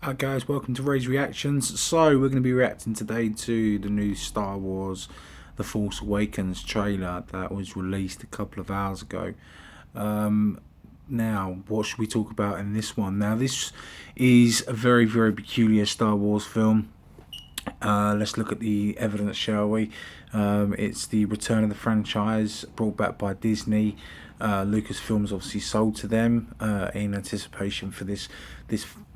Hi guys, welcome to RAE'S Reactions. So we're going to be reacting today to the new Star Wars The Force Awakens trailer that was released a couple of hours ago. Now, what should we talk about in this one? Now, this is a very, very peculiar Star Wars film. Let's look at the evidence, shall we? It's the return of the franchise brought back by Disney. Lucasfilms obviously sold to them in anticipation for this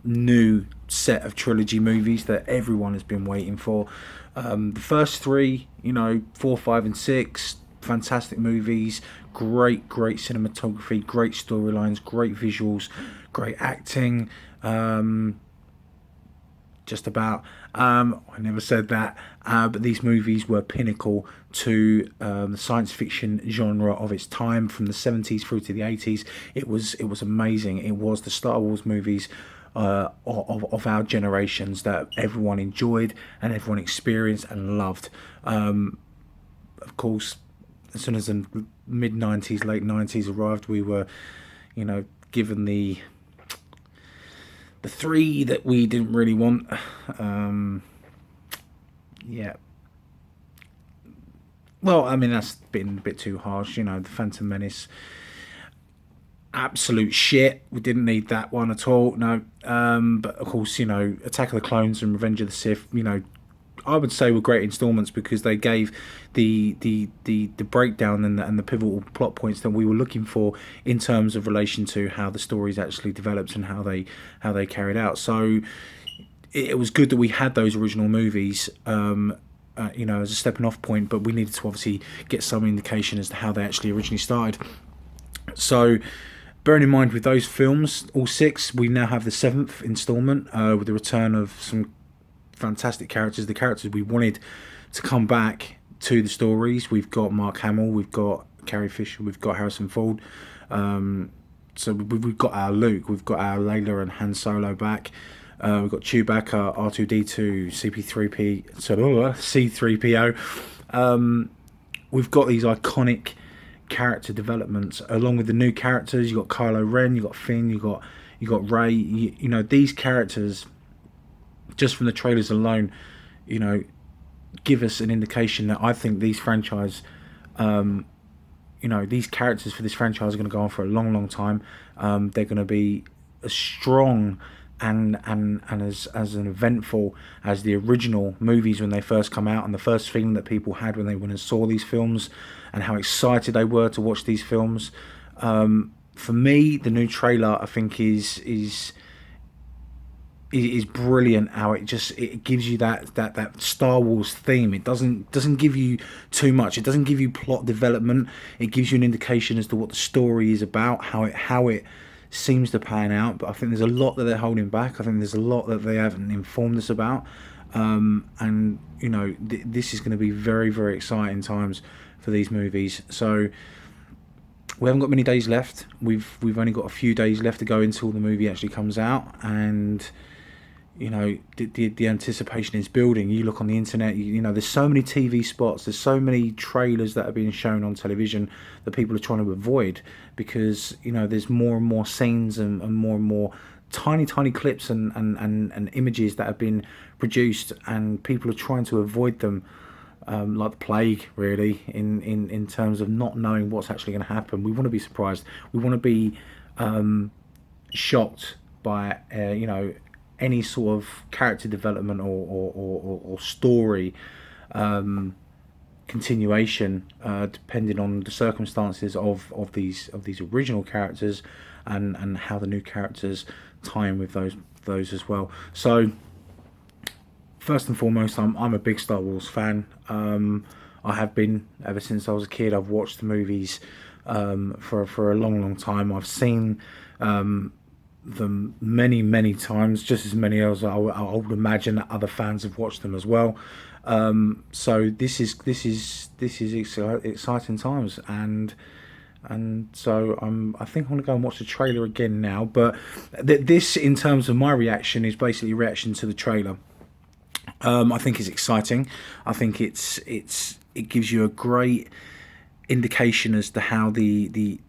new set of trilogy movies that everyone has been waiting for. The first three, 4, 5, and 6, fantastic movies. Great cinematography, great storylines, great visuals, great acting. Just about. I never said that, but these movies were pinnacle to the science fiction genre of its time, from the 70s through to the 80s. It was amazing. It was the Star Wars movies of our generations that everyone enjoyed and everyone experienced and loved. Of course, as soon as the mid 90s, late 90s arrived, we were, given the three that we didn't really want. Yeah. Well, I mean, that's been a bit too harsh. The Phantom Menace, absolute shit. We didn't need that one at all. No. But of course, Attack of the Clones and Revenge of the Sith, I would say were great installments because they gave the breakdown and the pivotal plot points that we were looking for in terms of relation to how the stories actually developed and how they carried out. So it was good that we had those original movies, as a stepping off point, but we needed to obviously get some indication as to how they actually originally started. So bearing in mind with those films, all six, we now have the seventh installment with the return of some fantastic characters, the characters we wanted to come back to the stories. We've got Mark Hamill, we've got Carrie Fisher, we've got Harrison Ford. So we've got our Luke, we've got our Layla and Han Solo back. We've got Chewbacca, R2D2, C3PO. We've got these iconic character developments along with the new characters. You got Kylo Ren, you got Finn, you got Rey. These characters, just from the trailers alone, give us an indication that I think these franchise, these characters for this franchise are going to go on for a long time. They're going to be as strong and as an eventful as the original movies when they first come out, and the first feeling that people had when they went and saw these films and how excited they were to watch these films. For me, the new trailer, I think, is brilliant. How it gives you that Star Wars theme. It doesn't give you too much. It doesn't give you plot development. It gives you an indication as to what the story is about, how it seems to pan out. But I think there's a lot that they're holding back. I think there's a lot that they haven't informed us about. And this is going to be very, very exciting times for these movies. So we haven't got many days left. We've only got a few days left to go until the movie actually comes out, and the anticipation is building. You look on the internet, there's so many TV spots, there's so many trailers that are being shown on television that people are trying to avoid because there's more and more scenes and more tiny clips and images that have been produced, and people are trying to avoid them like the plague, really, in terms of not knowing what's actually going to happen. We want to be surprised. We want to be shocked by any sort of character development or story continuation, depending on the circumstances of these original characters and how the new characters tie in with those as well. So first and foremost, I'm a big Star Wars fan. I have been ever since I was a kid. I've watched the movies for a long time. I've seen them many times, just as many as I would imagine that other fans have watched them as well. So this is exciting times, and so I think I'm going to go and watch the trailer again now. But this, in terms of my reaction, is basically a reaction to the trailer. I think it's exciting. I think it gives you a great indication as to how the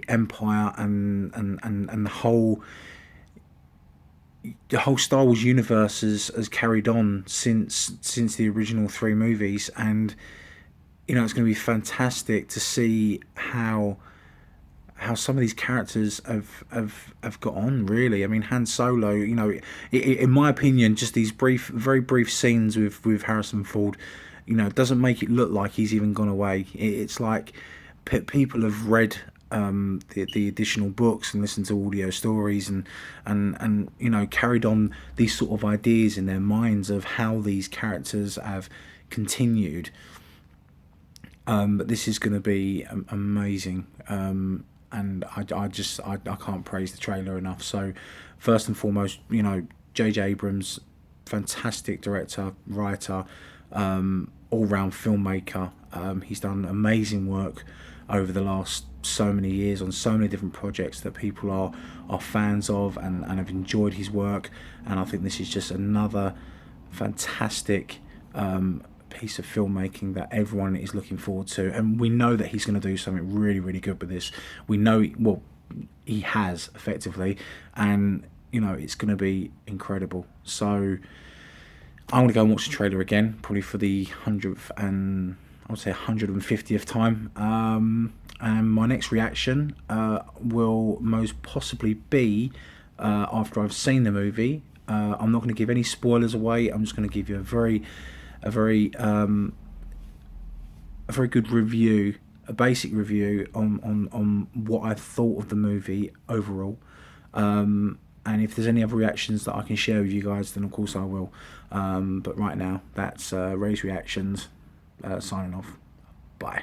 Empire and the whole the whole Star Wars universe has carried on since the original three movies, and it's going to be fantastic to see how some of these characters have got on. Really, I mean, Han Solo. In my opinion, just these very brief scenes with Harrison Ford, doesn't make it look like he's even gone away. It's like people have read the additional books and listened to audio stories and carried on these sort of ideas in their minds of how these characters have continued. But this is going to be amazing. And I can't praise the trailer enough. So first and foremost, J.J. Abrams, fantastic director, writer, all-round filmmaker. He's done amazing work over the last so many years on so many different projects that people are fans of and have enjoyed his work. And I think this is just another fantastic piece of filmmaking that everyone is looking forward to, and we know that he's going to do something really, really good with this. We know, well, he has effectively, and it's going to be incredible. So I'm going to go and watch the trailer again, probably for the 150th time. And my next reaction will most possibly be after I've seen the movie. I'm not going to give any spoilers away. I'm just going to give you a very good review, a basic review on what I thought of the movie overall. And if there's any other reactions that I can share with you guys, then of course I will. But right now, that's RAE'S Reactions, signing off. Bye.